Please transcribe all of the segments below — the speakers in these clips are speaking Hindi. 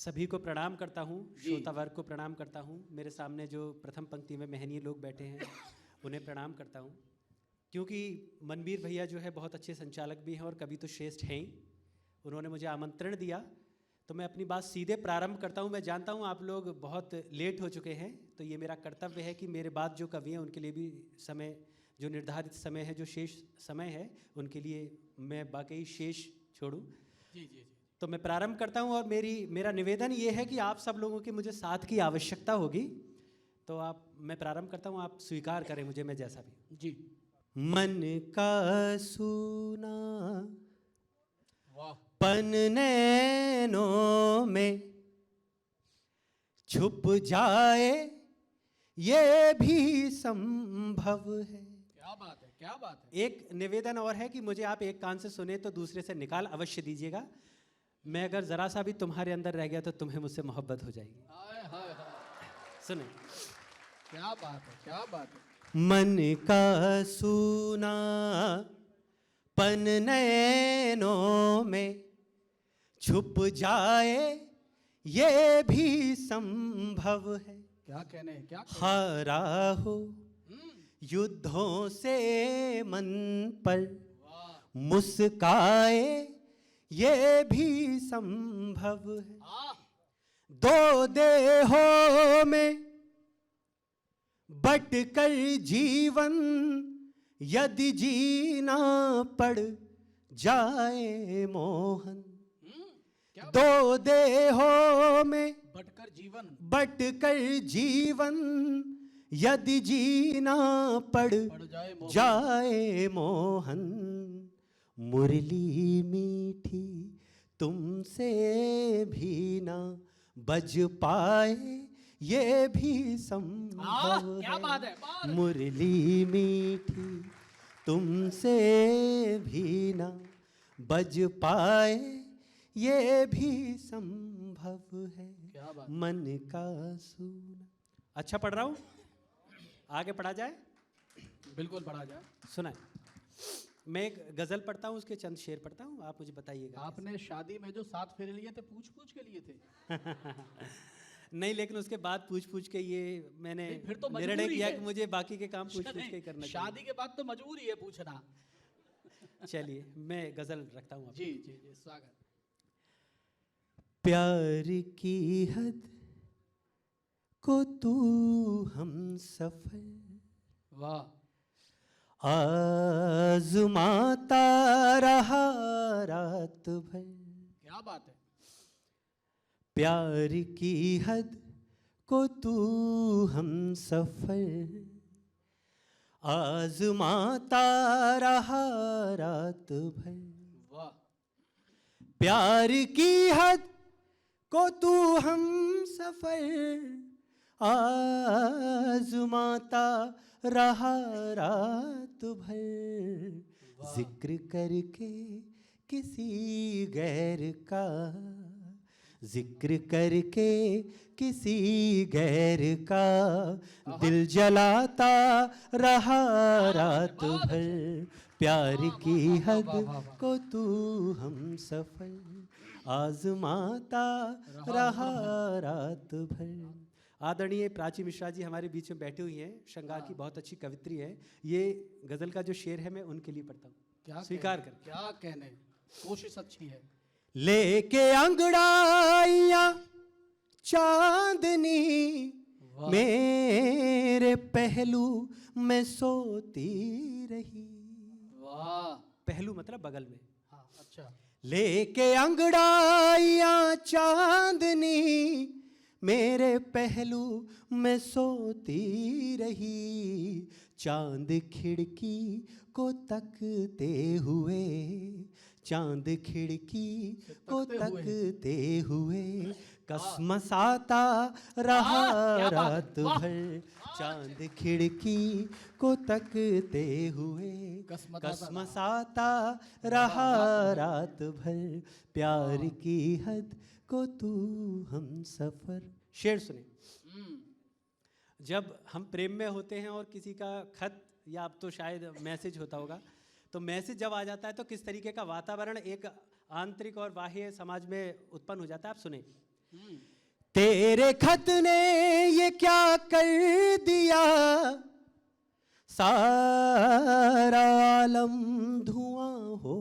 सभी को प्रणाम करता हूँ, श्रोता वर्ग को प्रणाम करता हूँ। मेरे सामने जो प्रथम पंक्ति में महनीय लोग बैठे हैं उन्हें प्रणाम करता हूँ, क्योंकि मनवीर भैया जो है बहुत अच्छे संचालक भी हैं और कवि तो श्रेष्ठ हैं ही। उन्होंने मुझे आमंत्रण दिया तो मैं अपनी बात सीधे प्रारंभ करता हूँ। मैं जानता हूँ आप लोग बहुत लेट हो चुके हैं, तो ये मेरा कर्तव्य है कि मेरे बाद जो कवि हैं उनके लिए भी समय, जो निर्धारित समय है, जो शेष समय है, उनके लिए मैं बाकी शेष छोड़ूं। जी। तो मैं प्रारंभ करता हूँ और मेरा निवेदन ये है कि आप सब लोगों की मुझे साथ की आवश्यकता होगी, तो मैं प्रारंभ करता हूँ, आप स्वीकार करें मुझे, मैं जैसा भी। जी। मन का सूना वाह। पन नैनों में छुप जाए ये भी संभव है। क्या बात है, क्या बात है। एक निवेदन और है कि मुझे आप एक कान से सुने तो दूसरे से निकाल अवश्य दीजिएगा। मैं अगर जरा सा भी तुम्हारे अंदर रह गया तो तुम्हें मुझसे मोहब्बत हो जाएगी। हाय हाय हाय। सुने, क्या बात है, क्या बात है। मन का सूना पन नैनों में छुप जाए ये भी संभव है। क्या कहने, क्या कहने। हारा हो युद्धों से मन पर मुस्काए ये भी संभव है। दो देहों में बट कर जीवन यदि जीना पड़ जाए मोहन। दो देहों में बट कर जीवन यदि जीना पड़ जाए मोहन। मुरली मीठी तुमसे भी ना बज पाए ये भी संभव क्या बात है। मुरली मीठी तुमसे भी ना बज पाए ये भी संभव है। क्या बात। मन का सूना। अच्छा पढ़ रहा हूँ, आगे पढ़ा जाए? बिल्कुल पढ़ा जाए। सुनाए। मैं एक गजल पढ़ता हूँ, उसके चंद शेर पढ़ता हूँ, आप मुझे बताइएगा। आपने शादी में जो 7 फेरे लिए थे पूछ पूछ के लिए थे? नहीं, लेकिन उसके बाद पूछ पूछ के ये मैंने फिर तो निर्णय किया कि मुझे बाकी के काम पूछ पूछ के करना शादी के बाद तो मजबूरी है पूछना। चलिए मैं गजल रखता हूँ। जी जी जी, स्वागत। प्यार की हद को तू हम सफर वाह आज़माता रहा रात भर। क्या बात है। प्यार की हद को तू हम सफर आज़माता रहा रात भर। वाह। प्यार की हद को तू हम सफर आज़माता रहा रात भर। जिक्र करके किसी गैर का, जिक्र करके किसी गैर का दिल जलाता रहा रात भर। प्यार की हद को तू हम सफर आज़माता रहा रात भर। आदरणीय प्राची मिश्रा जी हमारे बीच में बैठी हुई हैं, श्रृंगार की बहुत अच्छी कवित्री है। ये गजल का जो शेर है मैं उनके लिए पढ़ता हूँ, क्या स्वीकार कर। क्या कहने, कोशिश अच्छी है। लेके अंगड़ाइयाँ चांदनी मेरे पहलू में सोती रही। वाह। पहलू मतलब बगल में। हाँ, अच्छा। लेके अंगड़ाइयाँ चांदनी मेरे पहलू में सोती रही। चांद खिड़की को तकते हुए, चांद खिड़की को तकते हुए कसमसाता रहा रात भर। चांद खिड़की को तकते हुए कसमसाता रहा रात भर। प्यार की हद को तू हम सफर। शेर सुने। जब हम प्रेम में होते हैं और किसी का खत या अब तो शायद मैसेज होता होगा, तो मैसेज जब आ जाता है तो किस तरीके का वातावरण एक आंतरिक और बाह्य समाज में उत्पन्न हो जाता है, आप सुने। तेरे खत ने ये क्या कर दिया, सारा आलम धुआं हो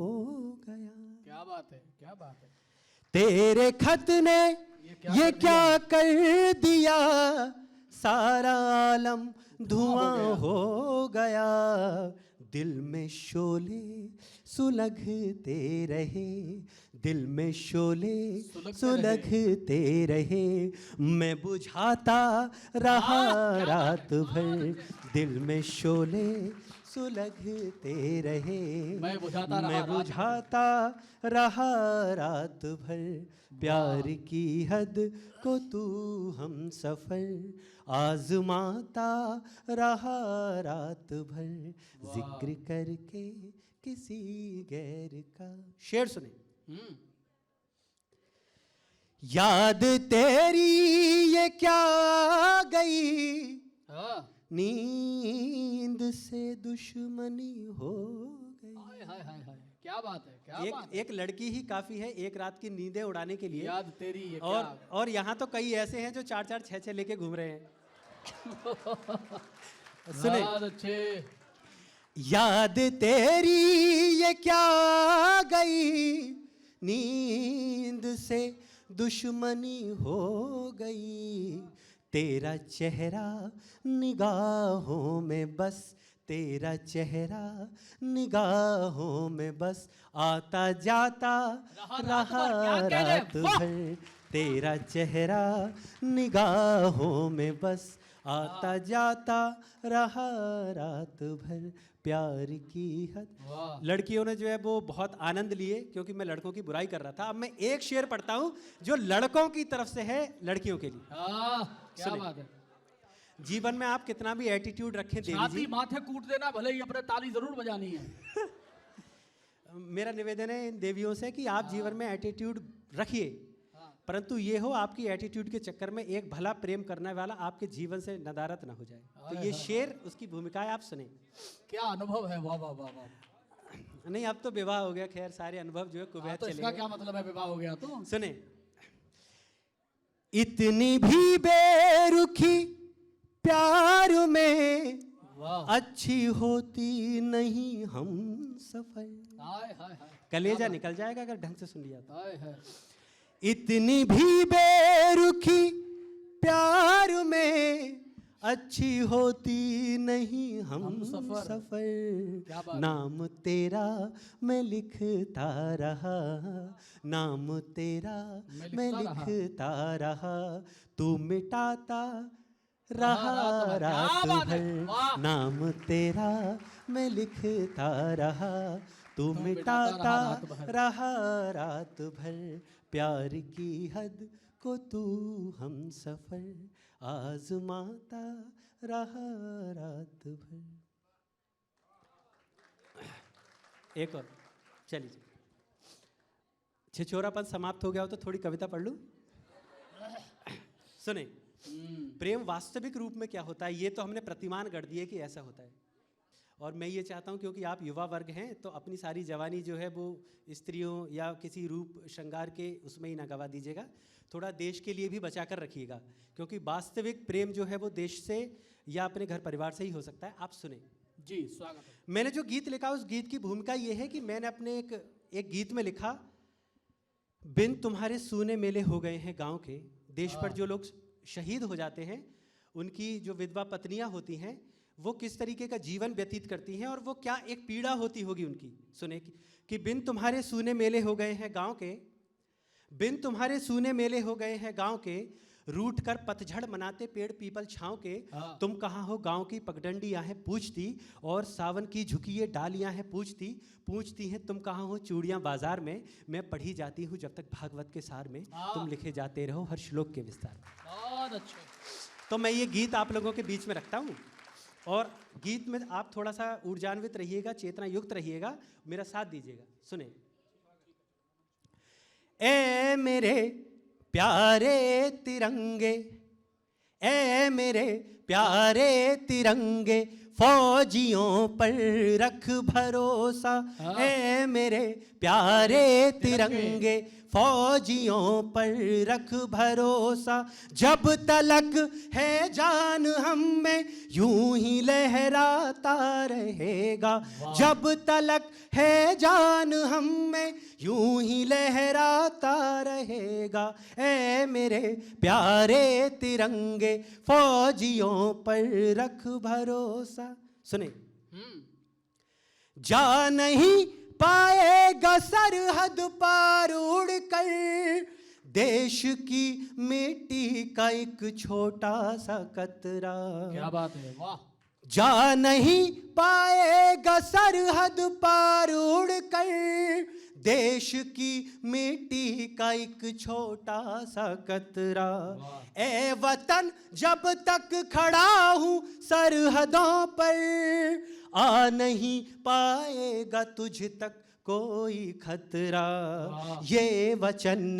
गया। क्या बात है, क्या बात है। तेरे खत ने ये क्या कर दिया, सारा आलम धुआं हो गया। दिल में शोले सुलगते रहे, दिल में शोले सुलगते रहे, मैं बुझाता रहा रात भर, दिल में शोले सुलगते रहे, मैं बुझाता रहा रात भर, प्यार की हद को तू हम सफर आजमाता रहा रात भर, जिक्र करके किसी गैर का। शेर सुने। याद तेरी ये क्या गई, नींद से दुश्मनी हो गई। हाय हाय हाय हाय, क्या बात है, क्या बात एक लड़की ही काफी है एक रात की नींदें उड़ाने के लिए। याद तेरी ये और यहाँ तो कई ऐसे हैं जो 4-4 6-6 लेके घूम रहे हैं। सुने। अच्छे। याद तेरी ये क्या गई, नींद से दुश्मनी हो गई, तेरा चेहरा निगाहों में बस, तेरा चेहरा निगाहों में बस, आता जाता रहा रात भर, तेरा चेहरा निगाहों में बस, आता जाता रहा रात भर, प्यार की हद। लड़कियों ने जो है वो बहुत आनंद लिए, क्योंकि मैं लड़कों की बुराई कर रहा था। अब मैं एक शेर पढ़ता हूं जो लड़कों की तरफ से है लड़कियों के लिए। क्या बात है। जीवन में आप कितना भी एटीट्यूड रखें देवी जी, माथे कूट देना, भले ही अपने ताली जरूर बजानी है। मेरा निवेदन है इन देवियों से कि आप जीवन में एटीट्यूड रखिए, परंतु ये हो आपकी एटीट्यूड के चक्कर में एक भला प्रेम करने वाला आपके जीवन से नदारत ना हो जाए। तो ये शेर उसकी भूमिका है, आप सुने। क्या अनुभव है, वाह वाह वाह वाह। नहीं अब तो विवाह हो गया, खैर सारे अनुभव जो है कुबैत तो चले इसका गए। क्या मतलब है विवाह हो गया तो? सुने। इतनी भी बेरुखी प्यार में अच्छी होती नहीं हम सफर। हाय हाय हाय, कलेजा निकल जाएगा अगर ढंग से सुन लिया तो। हाय हाय। इतनी भी बेरुखी प्यार में अच्छी होती नहीं हम सफर, नाम तेरा मैं लिखता रहा, नाम तेरा मैं लिखता रहा, तू मिटाता रहा रात भर, नाम तेरा मैं लिखता रहा, तू मिटाता रहा रात भर, प्यार की हद को तू हम सफर आजमाता रहा रात भर। एक और चलिए, छिछोरापन समाप्त हो गया हो तो थोड़ी कविता पढ़ लूं। सुने। प्रेम वास्तविक रूप में क्या होता है ये तो हमने प्रतिमान गढ़ दिए कि ऐसा होता है, और मैं ये चाहता हूँ क्योंकि आप युवा वर्ग हैं तो अपनी सारी जवानी जो है वो स्त्रियों या किसी रूप श्रृंगार के उसमें ही ना गवा दीजिएगा, थोड़ा देश के लिए भी बचा कर रखिएगा, क्योंकि वास्तविक प्रेम जो है वो देश से या अपने घर परिवार से ही हो सकता है। आप सुने जी। स्वागत है। मैंने जो गीत लिखा उस गीत की भूमिका ये है कि मैंने अपने एक गीत में लिखा, बिन तुम्हारे सूने मेले हो गए हैं गाँव के, देश पर जो लोग शहीद हो जाते हैं उनकी जो विधवा पत्नियां होती हैं वो किस तरीके का जीवन व्यतीत करती हैं और वो क्या एक पीड़ा होती होगी उनकी। सुने कि बिन तुम्हारे सूने मेले हो गए हैं गांव के, बिन तुम्हारे सूने मेले हो गए हैं गांव के, रूठ कर पतझड़ मनाते पेड़ पीपल छांव के, तुम कहाँ हो गांव की पगडंडियां हैं पूछती, और सावन की झुकी ये डालियां हैं पूछती हैं तुम कहाँ हो चूड़ियां बाजार में, मैं पढ़ी जाती हूँ जब तक भागवत के सार में, तुम लिखे जाते रहो हर श्लोक के विस्तार में। बहुत अच्छे। तो मैं ये गीत आप लोगों के बीच में रखता हूँ, और गीत में आप थोड़ा सा ऊर्जान्वित रहिएगा, चेतना युक्त रहिएगा, मेरा साथ दीजिएगा। सुने। ए मेरे प्यारे तिरंगे, ए मेरे प्यारे तिरंगे, फौजियों पर रख भरोसा, ए मेरे प्यारे तिरंगे, फौजियों पर रख भरोसा, जब तलक है जान हम में यूं ही लहराता रहेगा। जब तलक है जान हम में यूं ही लहराता रहेगा। ऐ मेरे प्यारे तिरंगे फौजियों पर रख भरोसा। सुने, जा नहीं पाएगा सरहद पार उड़कर देश की मिट्टी का एक छोटा सा कतरा। क्या बात है, वाह। जा नहीं पाएगा सरहद पार उड़कर देश की मिट्टी का एक छोटा सा कतरा। ए वतन जब तक खड़ा हूँ सरहदों पर, आ नहीं पाएगा तुझ तक कोई खतरा। ये वचन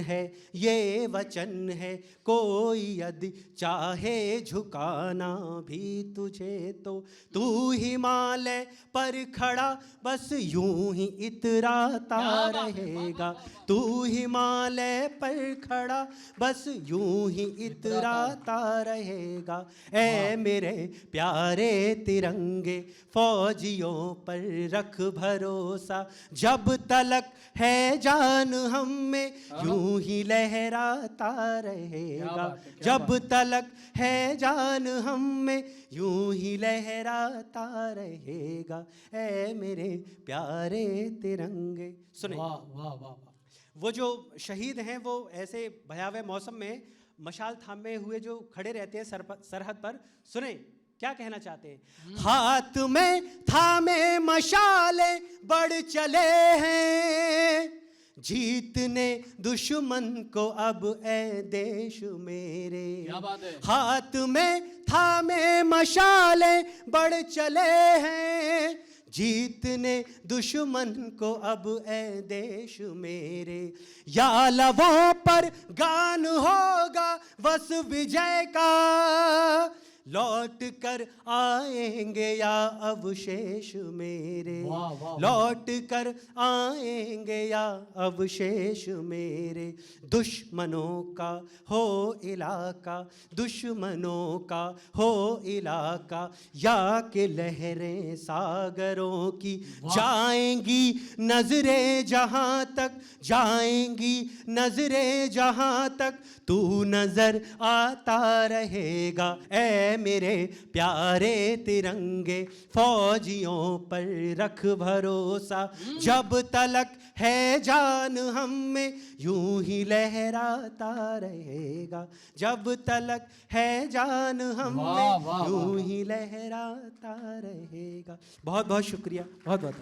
है कोई यदि चाहे झुकाना भी तुझे तो तू हिमालय पर खड़ा बस यूं ही इतराता रहेगा। तू हिमालय पर खड़ा बस यूं ही इतराता रहेगा। ऐ मेरे प्यारे तिरंगे फौजियों पर रख भरोसा, जब तलक है जान हम में यूं ही लहराता रहेगा। जब तलक है जान हम में यूं ही लहराता रहेगा। ऐ मेरे प्यारे तिरंगे। सुने, वाह वाह वाह। वो जो शहीद हैं वो ऐसे भयावह मौसम में मशाल थामे हुए जो खड़े रहते हैं सरहद पर, सुने क्या कहना चाहते हैं। हाथ में थामे मशाले बढ़ चले हैं, जीतने दुश्मन को अब ए देश मेरे। क्या बात है। हाथ में थामे मशाले बढ़ चले हैं, जीतने दुश्मन को अब ए देश मेरे। या लबों पर गान होगा बस विजय का, लौट कर आएंगे या अवशेष मेरे। लौट कर आएंगे या अवशेष मेरे। दुश्मनों का हो इलाका, दुश्मनों का हो इलाका, या कि लहरें सागरों की जाएंगी नजरें जहां तक, जाएंगी नजरें जहां तक तू नजर आता रहेगा। ऐ मेरे प्यारे तिरंगे फौजियों पर रख भरोसा, जब तलक है जान हम में यूं ही लहराता रहेगा। जब तलक है जान हम में यूं ही लहराता रहेगा। बहुत बहुत शुक्रिया, बहुत बहुत।